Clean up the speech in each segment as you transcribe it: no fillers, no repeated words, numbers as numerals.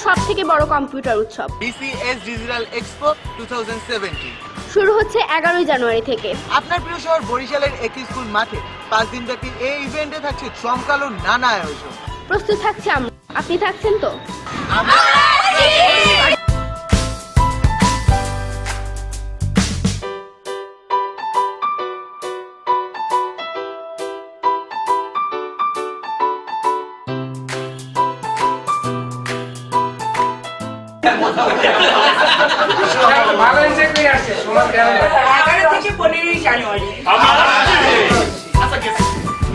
সবথেকে বড় কম্পিউটার উৎসব BCS ডিজিটাল এক্সপো 2017 শুরু হচ্ছে 11 জানুয়ারি থেকে। আপনার প্রিয় শহর বরিশালের একই স্কুল মাঠে 5 দিন ব্যাপী এই ইভেন্টে থাকছে চমকালো নানা আয়োজন। প্রস্তুত থাকছে আমরা, আপনি থাকছেন তো?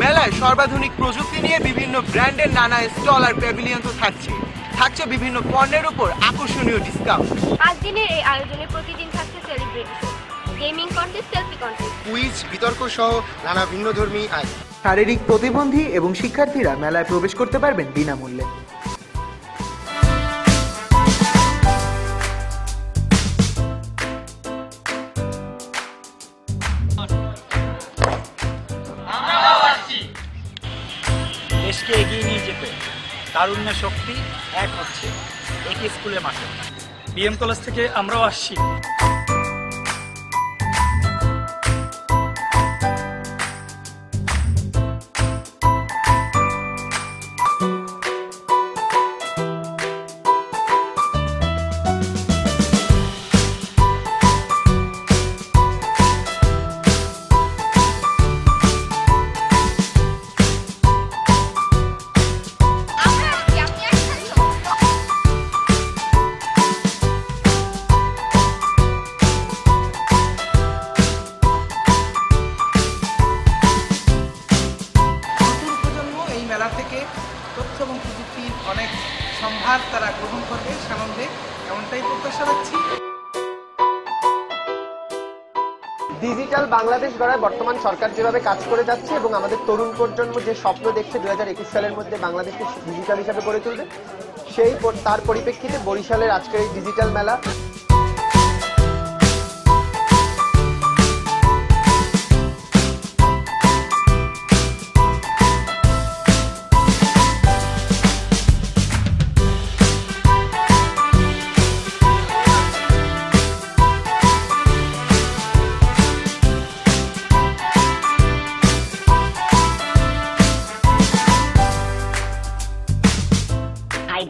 মেলায় সর্বাধুনিক প্রযুক্তি নিয়ে বিভিন্ন ব্র্যান্ডের নানা স্টল আর প্যাভিলিয়ন তো থাকছে বিভিন্ন পণ্যের উপর আকর্ষণীয় ডিসকাউন্ট। 5 দিনের এই আয়োজনে প্রতিদিন থাকছে celebrity show, gaming contest, selfie contest, quiz, বিতর্ক সহ নানা ভিন্নধর্মী আয়োজন। শারীরিক প্রতিবন্ধী এবং শিক্ষার্থীরা মেলায় প্রবেশ করতে পারবেন বিনামূল্যে। দেশকে এগিয়ে নিয়ে যেতে তারুণ্যের শক্তি এক হচ্ছে একই স্কুলের মাঠে। বিএম কলেজ থেকে আমরাও আসছি। মেলা থেকে তথ্য এবং প্রযুক্তির অনেক সম্ভার তারা গ্রহণ করবে সানন্দে, এমনটাই প্রত্যাশা রাখছি। ডিজিটাল বাংলাদেশ গড়ায় বর্তমান সরকার যেভাবে কাজ করে যাচ্ছে এবং আমাদের তরুণ প্রজন্ম যে স্বপ্ন দেখছে 2021 সালের মধ্যে বাংলাদেশকে ডিজিটাল হিসাবে গড়ে তুলবে, তার পরিপ্রেক্ষিতে বরিশালের আজকের এই ডিজিটাল মেলা।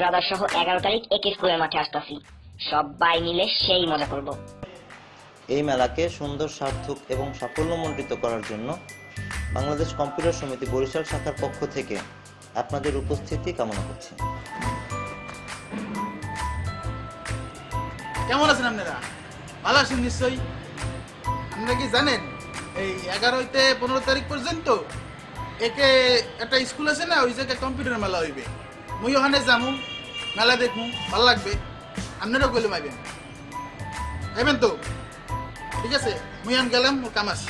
ব্রাদার সহ 11 তারিখ একই স্কুলের মাঠে আসতেছি, সবাই মিলে সেই মজা করব। এই মেলাকে সুন্দর, সার্থক এবং সাফল্যমণ্ডিত করার জন্য বাংলাদেশ কম্পিউটার সমিতি বরিশাল শাখার পক্ষ থেকে আপনাদের উপস্থিতি কামনা করছি। কেমন আছেন আপনারা? ভালো আছেন নিশ্চয়ই। আপনারা কি জানেন এই 11 থেকে 15 তারিখ পর্যন্ত একে একটা স্কুল আছে না, ওই জায়গায় কম্পিউটার মেলা হইবে। মুই ওখানে যামু, মেলা দেখমু, ভালো লাগবে। আপনারাও গেলে মাইবেন তো? ঠিক আছে, মুই গেলাম, কাম আছে।